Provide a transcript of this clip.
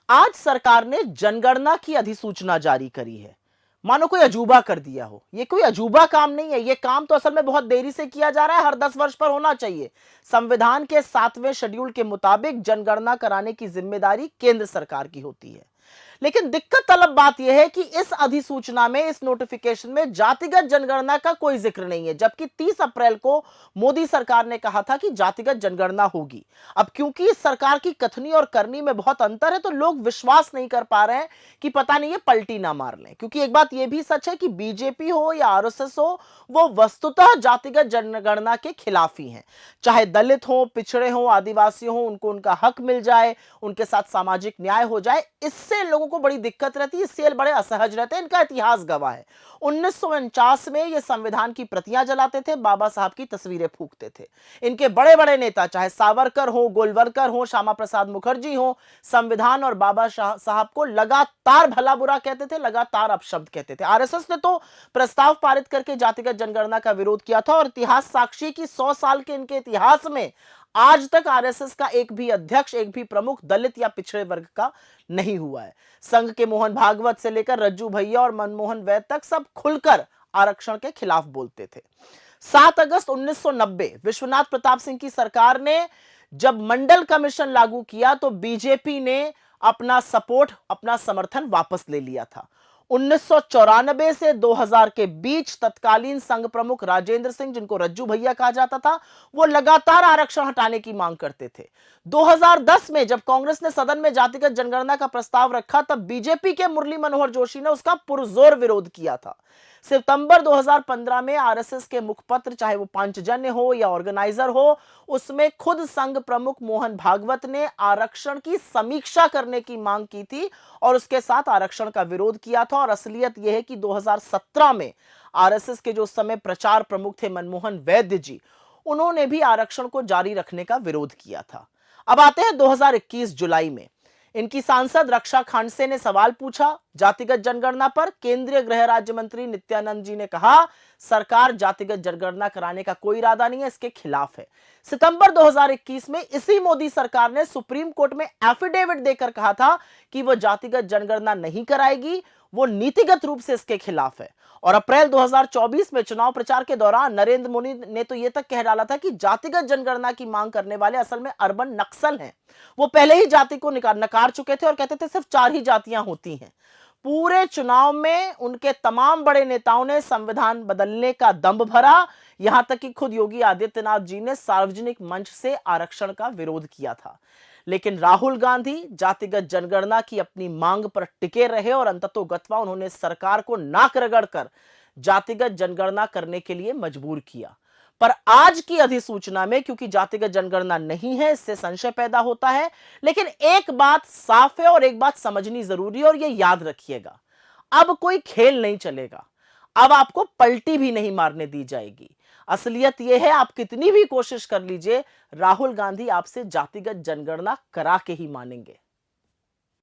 आज सरकार ने जनगणना की अधिसूचना जारी करी है। मानो कोई अजूबा कर दिया हो। ये कोई अजूबा काम नहीं है। ये काम तो असल में बहुत देरी से किया जा रहा है, हर 10 वर्ष पर होना चाहिए। संविधान के 7वें शेड्यूल के मुताबिक जनगणना कराने की जिम्मेदारी केंद्र सरकार की होती है। लेकिन दिक्कत तलब बात यह है कि इस अधिसूचना में, इस नोटिफिकेशन में जातिगत जनगणना का कोई जिक्र नहीं है, जबकि 30 अप्रैल को मोदी सरकार ने कहा था कि जातिगत जनगणना होगी। अब क्योंकि इस सरकार की कथनी और करनी में बहुत अंतर है, तो लोग विश्वास नहीं कर पा रहे हैं कि पता नहीं ये पलटी ना मार लें। क्योंकि एक बात यह भी सच है कि बीजेपी हो या आरएसएस हो, वो वस्तुतः जातिगत जनगणना के खिलाफ ही हैं। चाहे दलित हो, पिछड़े हो, आदिवासी हो, उनको उनका हक मिल जाए, उनके साथ सामाजिक न्याय हो जाए, इससे लोगों को बड़ी दिक्कत रहती है। इससे बड़े असहज रहते हैं। इनका इतिहास गवाह है। 1949 में ये संविधान की प्रतियां जलाते थे, बाबा साहब की तस्वीरें फूंकते थे। इनके बड़े बड़े नेता, चाहे सावरकर हो, गोलवलकर हो, श्यामा प्रसाद मुखर्जी हो, संविधान और बाबा साहब को लगातार भला बुरा कहते थे, लगातार अपशब्द कहते थे। आरएसएस ने तो प्रस्ताव पारित करके जातिगत जनगणना का विरोध किया था, और इतिहास साक्षी की 100 साल के इनके इतिहास में आज तक आरएसएस का एक भी अध्यक्ष, एक भी प्रमुख दलित या पिछड़े वर्ग का नहीं हुआ है। संघ के मोहन भागवत से लेकर रज्जू भैया और मनमोहन वैद तक सब खुलकर आरक्षण के खिलाफ बोलते थे। 7 अगस्त 1990 विश्वनाथ प्रताप सिंह की सरकार ने जब मंडल कमीशन लागू किया, तो बीजेपी ने अपना सपोर्ट, अपना समर्थन वापस ले लिया था। 1994 से 2000 के बीच तत्कालीन संघ प्रमुख राजेंद्र सिंह, जिनको रज्जू भैया कहा जाता था, वो लगातार आरक्षण हटाने की मांग करते थे। 2010 में जब कांग्रेस ने सदन में जातिगत जनगणना का प्रस्ताव रखा, तब बीजेपी के मुरली मनोहर जोशी ने उसका पुरजोर विरोध किया था। सितंबर 2015 में आरएसएस के मुखपत्र, चाहे वो पांचजन्य हो या ऑर्गेनाइजर हो, उसमें खुद संघ प्रमुख मोहन भागवत ने आरक्षण की समीक्षा करने की मांग की थी और उसके साथ आरक्षण का विरोध किया था। और असलियत यह है कि 2017 में आरएसएस के जो उस समय प्रचार प्रमुख थे मनमोहन वैद्य जी, उन्होंने भी आरक्षण को जारी रखने का विरोध किया था। अब आते हैं 2021 जुलाई में। इनकी सांसद रक्षा खांडसे ने सवाल पूछा जातिगत जनगणना पर। केंद्रीय गृह राज्य मंत्री नित्यानंद जी ने कहा, सरकार जातिगत जनगणना कराने का कोई इरादा नहीं है, इसके खिलाफ है। सितंबर 2021 में इसी मोदी सरकार ने सुप्रीम कोर्ट में एफिडेविट देकर कहा था कि वह जातिगत जनगणना नहीं कराएगी, वो नीतिगत रूप से इसके खिलाफ है। और अप्रैल 2024 में चुनाव प्रचार के दौरान नरेंद्र मोदी ने तो यह तक कह डाला था कि जातिगत जनगणना की मांग करने वाले असल में अर्बन नक्सल हैं। वो पहले ही जाति को नकार चुके थे और कहते थे सिर्फ 4 ही जातियां होती हैं। पूरे चुनाव में उनके तमाम बड़े नेताओं ने संविधान बदलने का दंभ भरा, यहां तक कि खुद योगी आदित्यनाथ जी ने सार्वजनिक मंच से आरक्षण का विरोध किया था। लेकिन राहुल गांधी जातिगत जनगणना की अपनी मांग पर टिके रहे और अंततोगत्वा उन्होंने सरकार को नाक रगड़कर जातिगत जनगणना करने के लिए मजबूर किया। पर आज की अधिसूचना में क्योंकि जातिगत जनगणना नहीं है, इससे संशय पैदा होता है। लेकिन एक बात साफ है और एक बात समझनी जरूरी है, और यह याद रखिएगा, अब कोई खेल नहीं चलेगा। अब आपको पलटी भी नहीं मारने दी जाएगी। असलियत यह है, आप कितनी भी कोशिश कर लीजिए, राहुल गांधी आपसे जातिगत जनगणना करा के ही मानेंगे।